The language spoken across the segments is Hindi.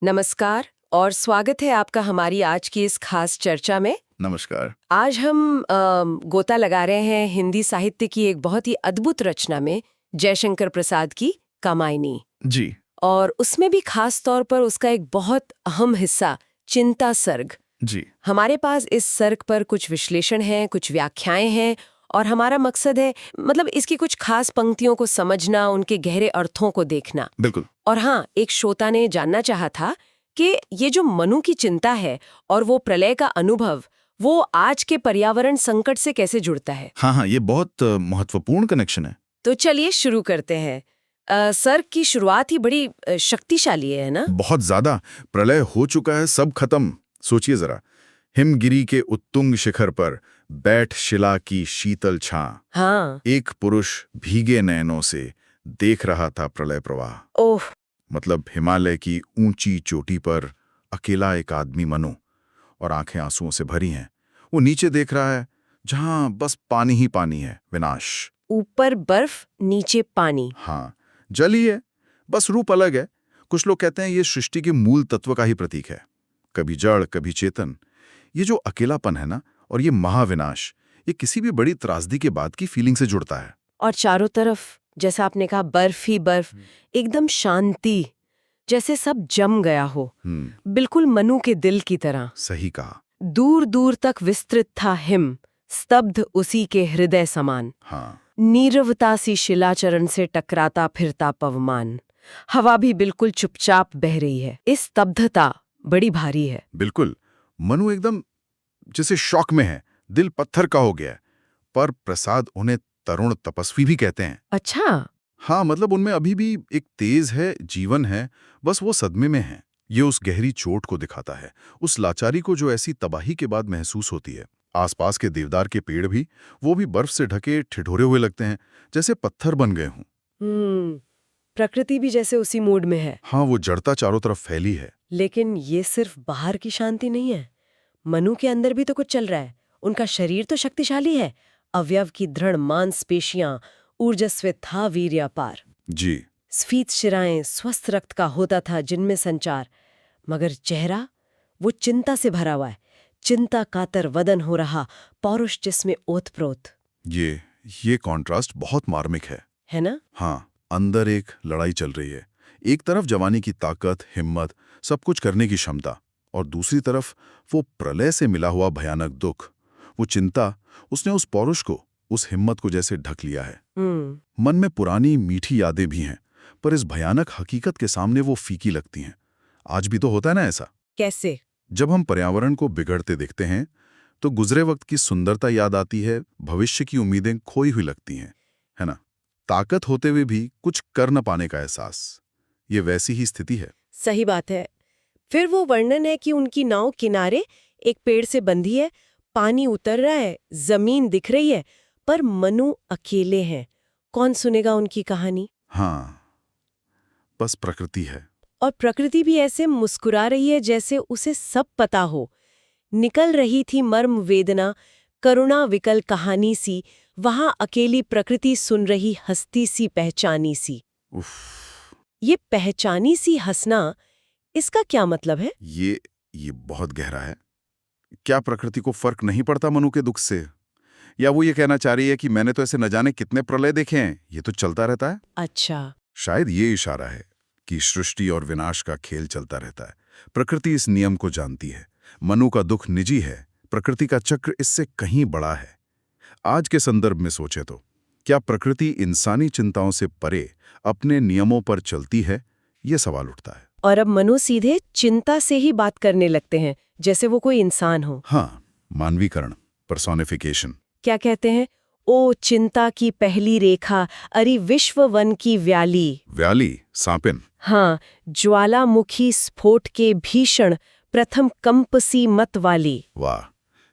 नमस्कार और स्वागत है आपका हमारी आज की इस खास चर्चा में। नमस्कार। आज हम गोता लगा रहे हैं हिंदी साहित्य की एक बहुत ही अद्भुत रचना में, जयशंकर प्रसाद की कामायनी। जी। और उसमें भी खास तौर पर उसका एक बहुत अहम हिस्सा चिंता सर्ग। जी। हमारे पास इस सर्ग पर कुछ विश्लेषण है, कुछ व्याख्याएं हैं और हमारा मकसद है मतलब इसकी कुछ खास पंक्तियों को समझना, उनके गहरे अर्थों को देखना। बिल्कुल। और हाँ, एक श्रोता ने जानना चाहा था कि ये जो मनु की चिंता है और वो प्रलय का अनुभव, वो आज के पर्यावरण संकट से कैसे जुड़ता है। हाँ, ये बहुत महत्वपूर्ण कनेक्शन है। तो चलिए शुरू करते हैं। सर्ग की शुरुआत ही बड़ी शक्तिशाली है ना। बहुत ज्यादा। प्रलय हो चुका है, सब खत्म। सोचिए जरा, हिमगिरी के उत्तुंग शिखर पर बैठ शिला की शीतल छां। हाँ। एक पुरुष भीगे नयनों से देख रहा था प्रलय प्रवाह। ओह। मतलब हिमालय की ऊंची चोटी पर अकेला एक आदमी मनु, और आंखें आंसुओं से भरी हैं। वो नीचे देख रहा है जहां बस पानी ही पानी है, विनाश। ऊपर बर्फ, नीचे पानी। हाँ, जल ही है, बस रूप अलग है। कुछ लोग कहते हैं ये सृष्टि के मूल तत्व का ही प्रतीक है, कभी जड़ कभी चेतन। ये जो अकेलापन है ना, और ये महाविनाश, ये किसी भी बड़ी त्रासदी के बाद की फीलिंग से जुड़ता है। और चारों तरफ, जैसा आपने कहा, बर्फ ही बर्फ, एकदम शांति, जैसे सब जम गया हो। बिल्कुल मनु के दिल की तरह। सही कहा। दूर दूर तक विस्तृत था हिम, स्तब्ध उसी के हृदय समान। हाँ। नीरवता सी शिलाचरण से टकराता फिरता पवमान। हवा भी बिल्कुल चुपचाप बह रही है। इस स्तब्धता बड़ी भारी है। बिल्कुल। मनु एकदम जैसे शॉक में है, दिल पत्थर का हो गया है। पर प्रसाद उन्हें तरुण तपस्वी भी कहते हैं। अच्छा। हाँ, मतलब उनमें अभी भी एक तेज है, जीवन है, बस वो सदमे में है। ये उस गहरी चोट को दिखाता है, उस लाचारी को जो ऐसी तबाही के बाद महसूस होती है। आसपास के देवदार के पेड़ भी, वो भी बर्फ से ढके ठिठुरे हुए लगते हैं, जैसे पत्थर बन गए हों। प्रकृति भी जैसे उसी मूड में है। हाँ, वो जड़ता चारों तरफ फैली है। लेकिन ये सिर्फ बाहर की शांति नहीं है, मनु के अंदर भी तो कुछ चल रहा है। उनका शरीर तो शक्तिशाली है, अवयव की दृढ़ मांसपेशियां, ऊर्जस्वित था वीर्य अपार। जी। स्फीत शिराएं, स्वस्थ रक्त का होता था जिनमें संचार। मगर चेहरा, वो चिंता से भरा हुआ है। चिंता कातर वदन हो रहा, पौरुष जिसमें ओतप्रोत। ये कॉन्ट्रास्ट बहुत मार्मिक है ना। हाँ, अंदर एक लड़ाई चल रही है। एक तरफ जवानी की ताकत, हिम्मत, सब कुछ करने की क्षमता, और दूसरी तरफ वो प्रलय से मिला हुआ भयानक दुख, वो चिंता। उसने उस पौरुष को, उस हिम्मत को जैसे ढक लिया है। मन में पुरानी मीठी यादें भी हैं, पर इस भयानक हकीकत के सामने वो फीकी लगती हैं। आज भी तो होता है ना ऐसा। कैसे? जब हम पर्यावरण को बिगड़ते देखते हैं तो गुजरे वक्त की सुंदरता याद आती है, भविष्य की उम्मीदें खोई हुई लगती हैं, है ना। ताकत होते हुए भी कुछ कर न पाने का एहसास, ये वैसी ही स्थिति है। सही बात है। फिर वो वर्णन है कि उनकी नाव किनारे एक पेड़ से बंधी है, पानी उतर रहा है, जमीन दिख रही है, पर मनु अकेले हैं। कौन सुनेगा उनकी कहानी? हाँ, बस प्रकृति है। और प्रकृति भी ऐसे मुस्कुरा रही है जैसे उसे सब पता हो। निकल रही थी मर्म वेदना, करुणा विकल कहानी सी, वहां अकेली प्रकृति सुन रही हंसती सी पहचानी सी। उफ। ये पहचानी सी हंसना, इसका क्या मतलब है? ये बहुत गहरा है। क्या प्रकृति को फर्क नहीं पड़ता मनु के दुख से? या वो ये कहना चाह रही है कि मैंने तो ऐसे न जाने कितने प्रलय देखे हैं, ये तो चलता रहता है। अच्छा। शायद ये इशारा है कि सृष्टि और विनाश का खेल चलता रहता है। प्रकृति इस नियम को जानती है। मनु का दुख निजी है, प्रकृति का चक्र इससे कहीं बड़ा है। आज के संदर्भ में सोचे तो क्या प्रकृति इंसानी चिंताओं से परे अपने नियमों पर चलती है? ये सवाल उठता है। और अब मनु सीधे चिंता से ही बात करने लगते हैं, जैसे वो कोई इंसान हो। हाँ, मानवीकरण, पर्सोनिफिकेशन। क्या कहते हैं? ओ चिंता की पहली रेखा, अरे विश्व वन की व्याली सांपिन। हाँ, ज्वालामुखी स्फोट के भीषण प्रथम कंपसी मत वाली। वाह,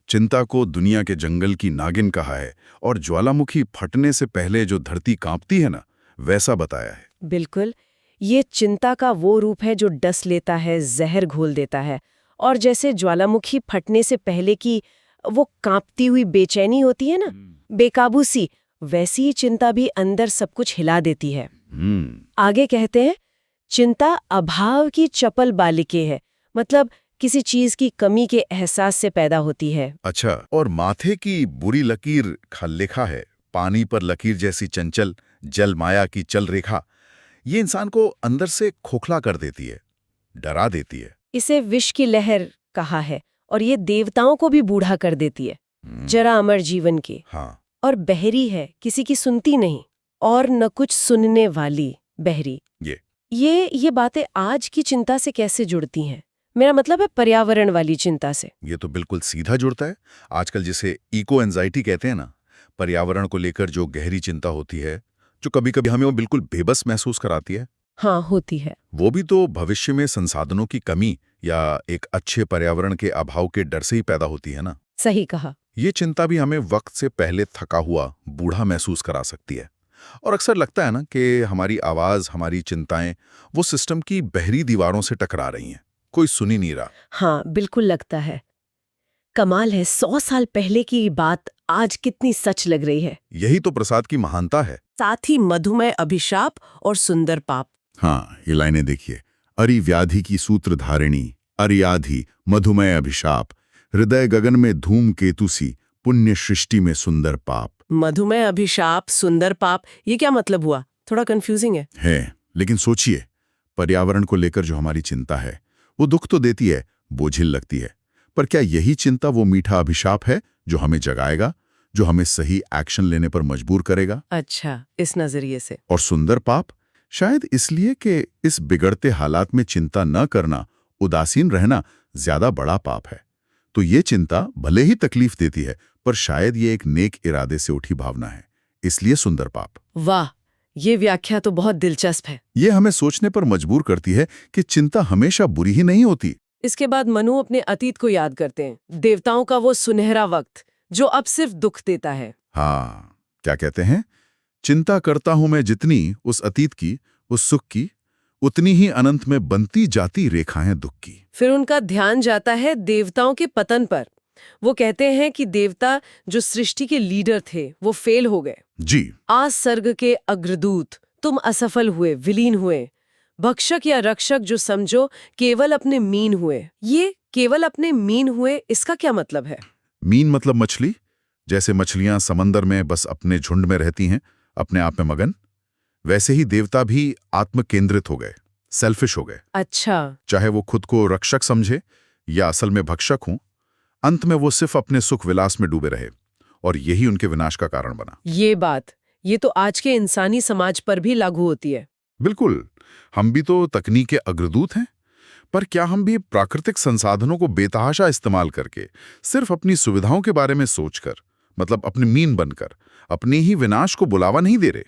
चिंता को दुनिया के जंगल की नागिन कहा है, और ज्वालामुखी फटने से पहले जो धरती कांपती है ना, वैसा बताया है। बिल्कुल, ये चिंता का वो रूप है जो डस लेता है, जहर घोल देता है। और जैसे ज्वालामुखी फटने से पहले की वो कांपती हुई बेचैनी होती है ना, बेकाबू सी, वैसी ही चिंता भी अंदर सब कुछ हिला देती है। आगे कहते हैं, चिंता अभाव की चपल बालिके है, मतलब किसी चीज की कमी के एहसास से पैदा होती है। अच्छा, और माथे की बुरी लकीर खललेखा है, पानी पर लकीर जैसी चंचल, जल माया की चल रेखा, ये इंसान को अंदर से खोखला कर देती है, डरा देती है। इसे विष की लहर कहा है, और ये देवताओं को भी बूढ़ा कर देती है, हम्म, जरा अमर जीवन की। हाँ, और बहरी है, किसी की सुनती नहीं, और न कुछ सुनने वाली, बहरी। ये बातें आज की चिंता से कैसे जुड़ती हैं? मेरा मतलब है पर्यावरण वाली चिंता से। ये तो बिल्कुल सीधा जुड़ता है। आजकल जिसे इको एंजाइटी कहते हैं ना, पर्यावरण को लेकर जो गहरी चिंता होती है, जो कभी-कभी हमें वो बिल्कुल बेबस महसूस कराती है, हाँ, होती है। वो भी तो भविष्य में संसाधनों की कमी या एक अच्छे पर्यावरण के अभाव के डर से ही पैदा होती है ना। सही कहा। ये चिंता भी हमें वक्त से पहले थका हुआ, बूढ़ा महसूस करा सकती है। और अक्सर लगता है ना कि हमारी आवाज, हमारी चिंताएं वो सिस्टम की बहरी दीवारों से टकरा रही हैं, कोई सुन ही नहीं रहा। हाँ, बिल्कुल लगता है। कमाल है, 100 साल पहले की बात आज कितनी सच लग रही है। यही तो प्रसाद की महानता है। साथ ही मधुमेह अभिशाप और सुंदर पाप। हाँ, ये लाइनें देखिए। अरि व्याधि की सूत्रधारिणी, अरियाधि मधुमेह अभिशाप, हृदय गगन में धूम केतुसी, पुण्य सृष्टि में सुंदर पाप। मधुमेह अभिशाप, सुंदर पाप, ये क्या मतलब हुआ? थोड़ा कंफ्यूजिंग है। लेकिन सोचिए, पर्यावरण को लेकर जो हमारी चिंता है, वो दुख तो देती है, बोझिल लगती है, पर क्या यही चिंता वो मीठा अभिशाप है जो हमें जगाएगा, जो हमें सही एक्शन लेने पर मजबूर करेगा? अच्छा, इस नजरिए से। और सुंदर पाप शायद इसलिए कि इस बिगड़ते हालात में चिंता न करना, उदासीन रहना ज्यादा बड़ा पाप है। तो ये चिंता भले ही तकलीफ देती है, पर शायद ये एक नेक इरादे से उठी भावना है, इसलिए सुंदर पाप। वाह, ये व्याख्या तो बहुत दिलचस्प है। ये हमें सोचने पर मजबूर करती है कि चिंता हमेशा बुरी ही नहीं होती। इसके बाद मनु अपने अतीत को याद करते हैं, देवताओं का वो सुनहरा वक्त जो अब सिर्फ दुख देता है। हाँ, क्या कहते हैं? चिंता करता हूं मैं जितनी उस अतीत की, उस सुख की, उतनी ही अनंत में बनती जाती रेखाएं दुख की। फिर उनका ध्यान जाता है देवताओं के पतन पर। वो कहते हैं कि देवता जो सृष्टि के लीडर थे वो फेल हो गए। जी, आज सर्ग के अग्रदूत तुम असफल हुए, विलीन हुए। भक्षक या रक्षक जो समझो केवल अपने मीन हुए। ये केवल अपने मीन हुए, इसका क्या मतलब है? मीन मतलब मछली। जैसे मछलियां समंदर में बस अपने झुंड में रहती हैं, अपने आप में मगन, वैसे ही देवता भी आत्म केंद्रित हो गए, सेल्फिश हो गए। अच्छा, चाहे वो खुद को रक्षक समझे या असल में भक्षक हों, अंत में वो सिर्फ अपने सुख विलास में डूबे रहे, और यही उनके विनाश का कारण बना। ये तो आज के इंसानी समाज पर भी लागू होती है। बिल्कुल, हम भी तो तकनीक के अग्रदूत हैं, पर क्या हम भी प्राकृतिक संसाधनों को बेतहाशा इस्तेमाल करके, सिर्फ अपनी सुविधाओं के बारे में सोचकर, मतलब अपनी मीन बनकर, अपने ही विनाश को बुलावा नहीं दे रहे?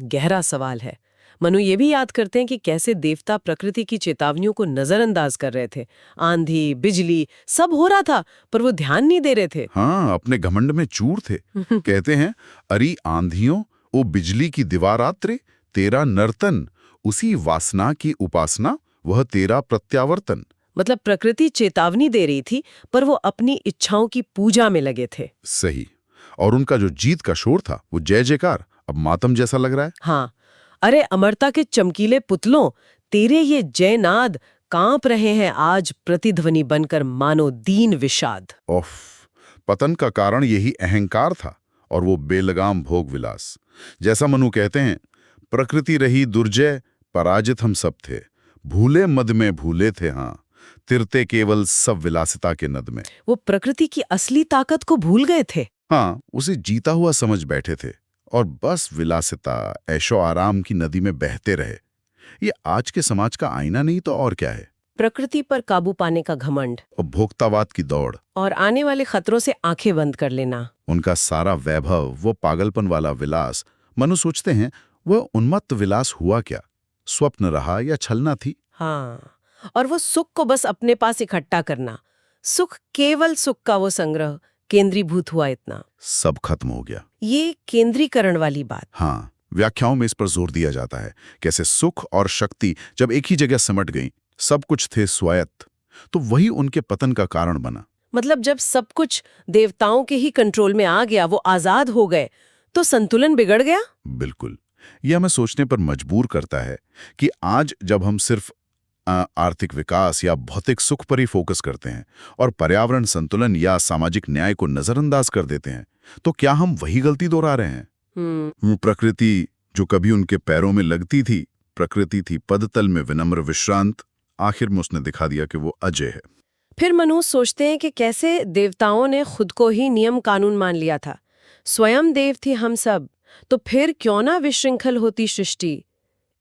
गहरा सवाल है। मनु ये भी याद करते हैं कि कैसे देवता प्रकृति की चेतावनियों को नजरअंदाज कर रहे थे। आंधी, बिजली, सब हो रहा था, पर वो ध्यान नहीं दे रहे थे। हाँ, अपने घमंड में चूर थे। कहते हैं, अरी आंधियों ओ बिजली की दीवारात्रे, तेरा नर्तन, उसी वासना की उपासना, वह तेरा प्रत्यावर्तन। मतलब प्रकृति चेतावनी दे रही थी, पर वो अपनी इच्छाओं की पूजा में लगे थे। सही। और उनका जो जीत का शोर था, वो जय जयकार, अब मातम जैसा लग रहा है। हाँ, अरे अमरता के चमकीले पुतलों, तेरे ये जयनाद कांप रहे हैं आज प्रतिध्वनि बनकर, मानो दीन विषाद। ओफ, पतन का कारण यही अहंकार था, और वो बेलगाम भोग विलास। जैसा मनु कहते हैं, प्रकृति रही दुर्जय, पराजित हम सब थे, भूले मद में भूले थे, हाँ, तिरते केवल सब विलासिता के नद में। वो प्रकृति की असली ताकत को भूल गए थे। हाँ, उसे जीता हुआ समझ बैठे थे, और बस विलासिता, ऐशो आराम की नदी में बहते रहे। ये आज के समाज का आईना नहीं तो और क्या है? प्रकृति पर काबू पाने का घमंड, उपभोक्तावाद की दौड़, और आने वाले खतरों से आंखें बंद कर लेना। उनका सारा वैभव, वो पागलपन वाला विलास। मनु सोचते हैं, वह उन्मत्त विलास हुआ क्या? स्वप्न रहा या छलना थी? हाँ, और वो सुख को बस अपने पास इकट्ठा करना, सुख, केवल सुख का वो संग्रह केंद्रीभूत हुआ इतना। सब खत्म हो गया। ये केंद्रीकरण वाली बात। हाँ, व्याख्याओं में इस पर जोर दिया जाता है, कैसे सुख और शक्ति जब एक ही जगह सिमट गई, सब कुछ थे स्वायत्त, तो वही उनके पतन का कारण बना। मतलब जब सब कुछ देवताओं के ही कंट्रोल में आ गया, वो आजाद हो गए, तो संतुलन बिगड़ गया। बिल्कुल, यह हमें सोचने पर मजबूर करता है कि आज जब हम सिर्फ आर्थिक विकास या भौतिक सुख पर ही फोकस करते हैं और पर्यावरण संतुलन या सामाजिक न्याय को नजरअंदाज कर देते हैं, तो क्या हम वही गलती दोहरा रहे हैं? प्रकृति जो कभी उनके पैरों में लगती थी, प्रकृति थी पदतल में विनम्र विश्रांत, आखिर में उसने दिखा दिया कि वो अजय है। फिर मनु सोचते हैं कि कैसे देवताओं ने खुद को ही नियम कानून मान लिया था। स्वयं देव थे हम सब, तो फिर क्यों ना विशृंखल होती सृष्टि।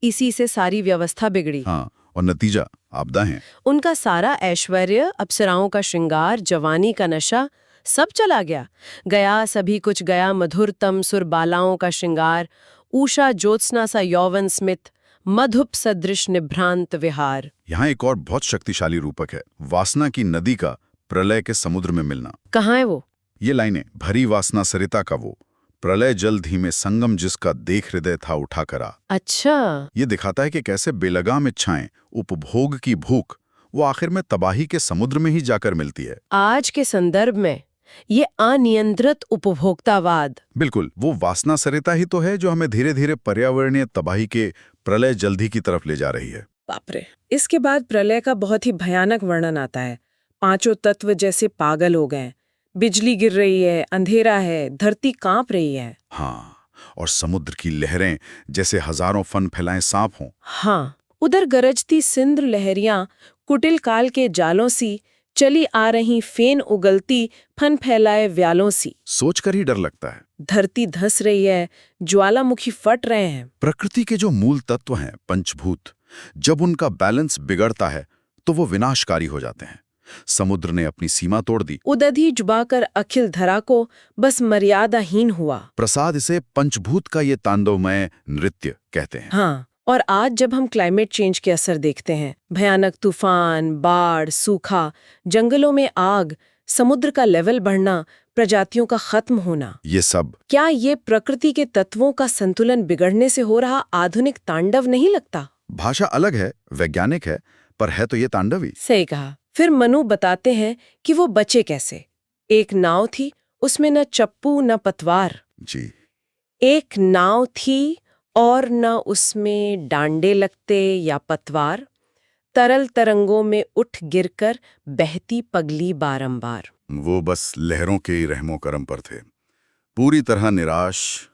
इसी से सारी व्यवस्था बिगड़ी। हाँ, और नतीजा आपदा है। उनका सारा ऐश्वर्य, अप्सराओं का श्रृंगार, जवानी का नशा सब चला गया सभी कुछ गया। मधुरतम सुर बालाओं का श्रृंगार, उषा ज्योत्सना सा यौवन स्मित, मधुप सदृश निभ्रांत विहार। यहाँ एक और बहुत शक्तिशाली रूपक है, वासना की नदी का प्रलय के समुद्र में मिलना। कहाँ है वो? ये लाइनें, भरी वासना सरिता का वो प्रलय जल धीमे संगम जिसका देख हृदय था उठा करा। अच्छा, ये दिखाता है कि कैसे बेलगाम इच्छाएं, उपभोग की भूख, वो आखिर में तबाही के समुद्र में ही जाकर मिलती है। आज के संदर्भ में ये अनियंत्रित उपभोक्तावाद, बिल्कुल, वो वासना सरिता ही तो है जो हमें धीरे धीरे पर्यावरणीय तबाही के प्रलय जल्दी की तरफ ले जा रही है। बाप रे। इसके बाद प्रलय का बहुत ही भयानक वर्णन आता है। पांचों तत्व जैसे पागल हो गए, बिजली गिर रही है, अंधेरा है, धरती कांप रही है। हाँ, और समुद्र की लहरें जैसे हजारों फन फैलाए सांप हों। हाँ, उधर गरजती सिंद्र लहरियां कुटिल काल के जालों सी, चली आ रही फेन उगलती फन फैलाए व्यालों सी। सोचकर ही डर लगता है। धरती धस रही है, ज्वालामुखी फट रहे हैं। प्रकृति के जो मूल तत्व हैं, पंचभूत, जब उनका बैलेंस बिगड़ता है तो वो विनाशकारी हो जाते हैं। समुद्र ने अपनी सीमा तोड़ दी। उदधि जुबाकर अखिल धरा को बस मर्यादाहीन हुआ। प्रसाद इसे पंचभूत का ये तांडवमय नृत्य कहते हैं। हाँ, और आज जब हम क्लाइमेट चेंज के असर देखते हैं, भयानक तूफान, बाढ़, सूखा, जंगलों में आग, समुद्र का लेवल बढ़ना, प्रजातियों का खत्म होना, ये सब क्या ये प्रकृति के तत्वों का संतुलन बिगड़ने से हो रहा आधुनिक तांडव नहीं लगता? भाषा अलग है, वैज्ञानिक है, पर है तो ये तांडव ही। सही कहा। फिर मनु बताते हैं कि वो बचे कैसे। एक नाव थी, उसमें न चप्पू न पतवार। जी। एक नाव थी और न उसमें डांडे लगते या पतवार, तरल तरंगों में उठ गिरकर बहती पगली बारंबार। वो बस लहरों के ही रहमो करम पर थे, पूरी तरह निराश।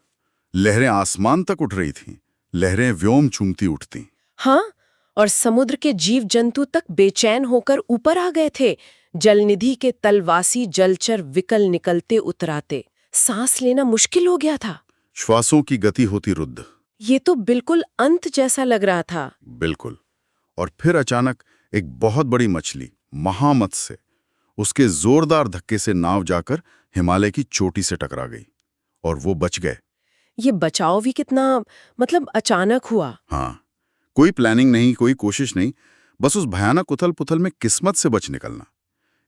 लहरें आसमान तक उठ रही थीं, लहरें व्योम चूमती उठती। हाँ, और समुद्र के जीव जंतु तक बेचैन होकर ऊपर आ गए थे। जलनिधि के तलवासी जलचर विकल निकलते उतराते, सांस लेना मुश्किल हो गया था। श्वासों की गति होती रुद्ध। ये तो बिल्कुल अंत जैसा लग रहा था। बिल्कुल। और फिर अचानक एक बहुत बड़ी मछली, महामत्स्य, उसके जोरदार धक्के से नाव जाकर हिमालय की चोटी से टकरा गई और वो बच गए। ये बचाव भी कितना अचानक हुआ। हाँ, कोई प्लानिंग नहीं, कोई कोशिश नहीं, बस उस भयानक उथल पुथल में किस्मत से बच निकलना।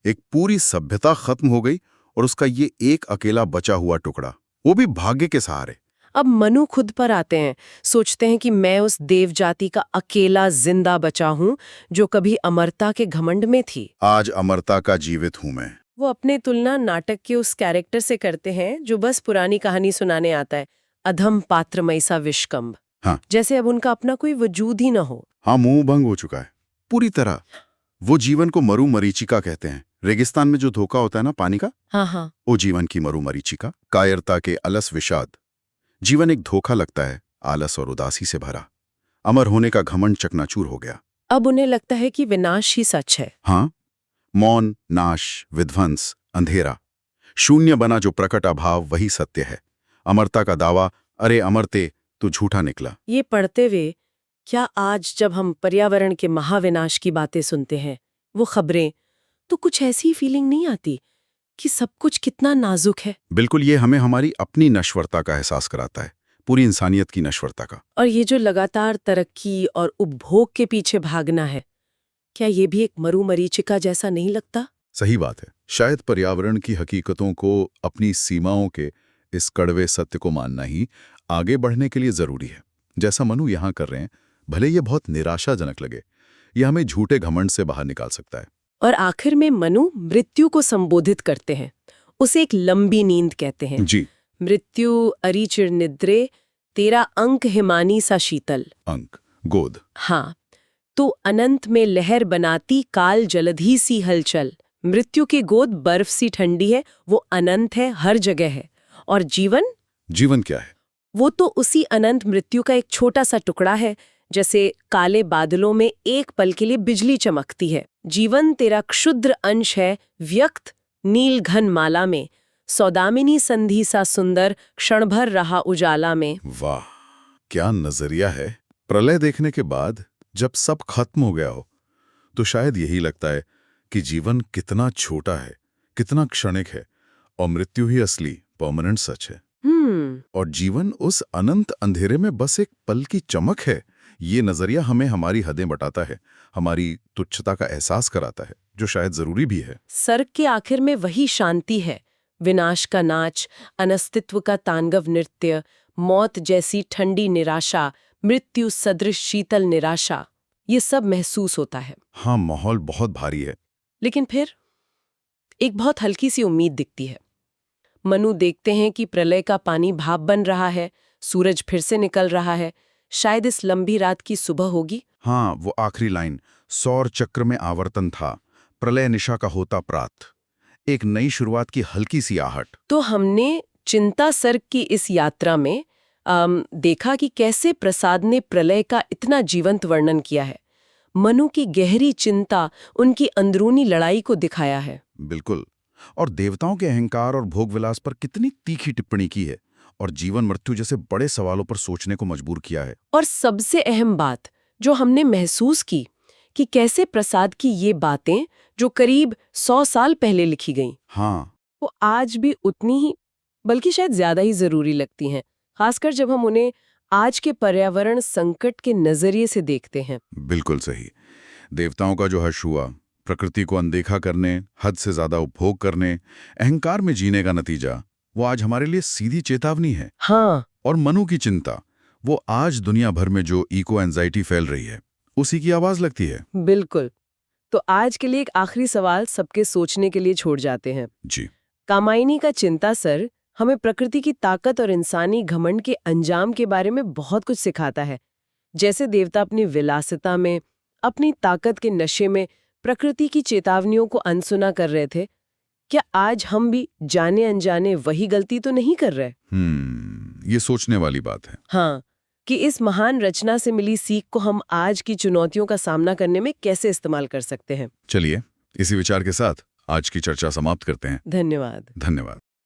एक पूरी सभ्यता खत्म हो गई और उसका ये एक अकेला बचा हुआ टुकड़ा, वो भी भाग्य के सहारे। अब मनु खुद पर आते हैं, सोचते हैं कि मैं उस देव जाति का अकेला जिंदा बचा हूं जो कभी अमरता के घमंड में थी। आज अमरता का जीवित हूं मैं। वो अपने तुलना नाटक के उस कैरेक्टर से करते हैं जो बस पुरानी कहानी सुनाने आता है, अधम पात्रमयी सा विषकंभ। हाँ। जैसे अब उनका अपना कोई वजूद ही न हो। हाँ, मुंह भंग हो चुका है पूरी तरह। वो जीवन को मरु मरीचिका कहते हैं। रेगिस्तान में जो धोखा होता है ना पानी का, हाँ, वो जीवन की मरु मरीचिका। कायरता के अलस विषाद। जीवन एक धोखा लगता है, आलस और उदासी से भरा। अमर होने का घमंड चकनाचूर हो गया। अब उन्हें लगता है कि विनाश ही सच है। हाँ, मौन, नाश, विध्वंस, अंधेरा, शून्य बना जो प्रकट अभाव, वही सत्य है। अमरता का दावा, अरे अमरते, तू झूठा निकला। ये पढ़ते हुए क्या आज जब हम पर्यावरण के महाविनाश की बातें सुनते हैं, वो खबरें, तो कुछ ऐसी फीलिंग नहीं आती कि सब कुछ कितना नाजुक है? बिल्कुल, ये हमें हमारी अपनी नश्वरता का एहसास कराता है, पूरी इंसानियत की नश्वरता का। और ये जो लगातार तरक्की और उपभोग के पीछे भागना है, क्या ये भी एक मरुमरीचिका जैसा नहीं लगता? सही बात है। शायद पर्यावरण की हकीकतों को, अपनी सीमाओं के इस कड़वे सत्य को मानना ही आगे बढ़ने के लिए जरूरी है। जैसा मनु यहाँ कर रहे हैं, भले ये बहुत निराशाजनक लगे, ये हमें झूठे घमंड से बाहर निकाल सकता है। और आखिर में मनु मृत्यु को संबोधित करते हैं, उसे एक लंबी नींद कहते हैं। जी। मृत्यु अरिचिर निद्रे तेरा अंक हिमानी सा शीतल। अंक, गोद। हाँ, तो अनंत में लहर बनाती काल जलधि सी हलचल। मृत्यु की गोद बर्फ सी ठंडी है, वो अनंत है, हर जगह है। और जीवन? जीवन क्या है? वो तो उसी अनंत मृत्यु का एक छोटा सा टुकड़ा है। जैसे काले बादलों में एक पल के लिए बिजली चमकती है। जीवन तेरा क्षुद्र अंश है, व्यक्त नील घन माला में, सौदामिनी संधि सा सुंदर, क्षण भर रहा उजाला में। वाह, क्या नजरिया है। प्रलय देखने के बाद जब सब खत्म हो गया हो तो शायद यही लगता है कि जीवन कितना छोटा है, कितना क्षणिक है, और मृत्यु ही असली परमानेंट सच है। और जीवन उस अनंत अंधेरे में बस एक पल की चमक है। ये नजरिया हमें हमारी हदें बताता है, हमारी तुच्छता का एहसास कराता है, जो शायद जरूरी भी है। सर्ग के आखिर में वही शांति है, विनाश का नाच, अनस्तित्व का तांडव नृत्य, मौत जैसी ठंडी निराशा, मृत्यु सदृश शीतल निराशा, ये सब महसूस होता है। हाँ, माहौल बहुत भारी है। लेकिन फिर एक बहुत हल्की सी उम्मीद दिखती है। मनु देखते हैं कि प्रलय का पानी भाप बन रहा है, सूरज फिर से निकल रहा है, शायद इस लंबी रात की सुबह होगी। हाँ, वो आखिरी लाइन, सौर चक्र में आवर्तन था, प्रलय निशा का होता प्रात, एक नई शुरुआत की हल्की सी आहट। तो हमने चिंता सर्ग की इस यात्रा में देखा कि कैसे प्रसाद ने प्रलय का इतना जीवंत वर्णन किया है। मनु की गहरी चिंता, उनकी अंदरूनी लड़ाई को दिखाया है। बिल्कुल। और देवताओं के अहंकार और भोगविलास पर कितनी तीखी टिप्पणी की है, और जीवन मृत्यु जैसे बड़े सवालों पर सोचने को मजबूर किया है। और सबसे अहम बात जो हमने महसूस की कि कैसे प्रसाद की ये बातें जो करीब 100 साल पहले लिखी गईं, हाँ, वो आज भी उतनी ही, बल्कि शायद ज्यादा ही जरूरी लगती हैं, खासकर जब हम उन्हें आज के पर्यावरण संकट के नजरिए से देखते हैं। बिल्कुल सही। देवताओं का जो हर्ष हुआ, प्रकृति को अनदेखा करने, हद से ज्यादा उपभोग करने, अहंकार में जीने का नतीजा, वो आज हमारे लिए सीधी चेतावनी है। हाँ, और मनु की चिंता, वो आज दुनिया भर में जो इको एंजाइटी फैल रही है, उसी की आवाज लगती है। बिल्कुल। तो आज के लिए एक आखिरी सवाल सबके सोचने के लिए छोड़ जाते हैं। जी। कामायनी का चिंता सर हमें प्रकृति की ताकत और इंसानी घमंड के अंजाम के बारे में बहुत कुछ सिखाता है। जैसे देवता अपनी विलासिता में, अपनी ताकत के नशे में प्रकृति की चेतावनियों को अनसुना कर रहे थे, क्या आज हम भी जाने अनजाने वही गलती तो नहीं कर रहे? ये सोचने वाली बात है। हाँ, कि इस महान रचना से मिली सीख को हम आज की चुनौतियों का सामना करने में कैसे इस्तेमाल कर सकते हैं। चलिए, इसी विचार के साथ आज की चर्चा समाप्त करते हैं। धन्यवाद। धन्यवाद।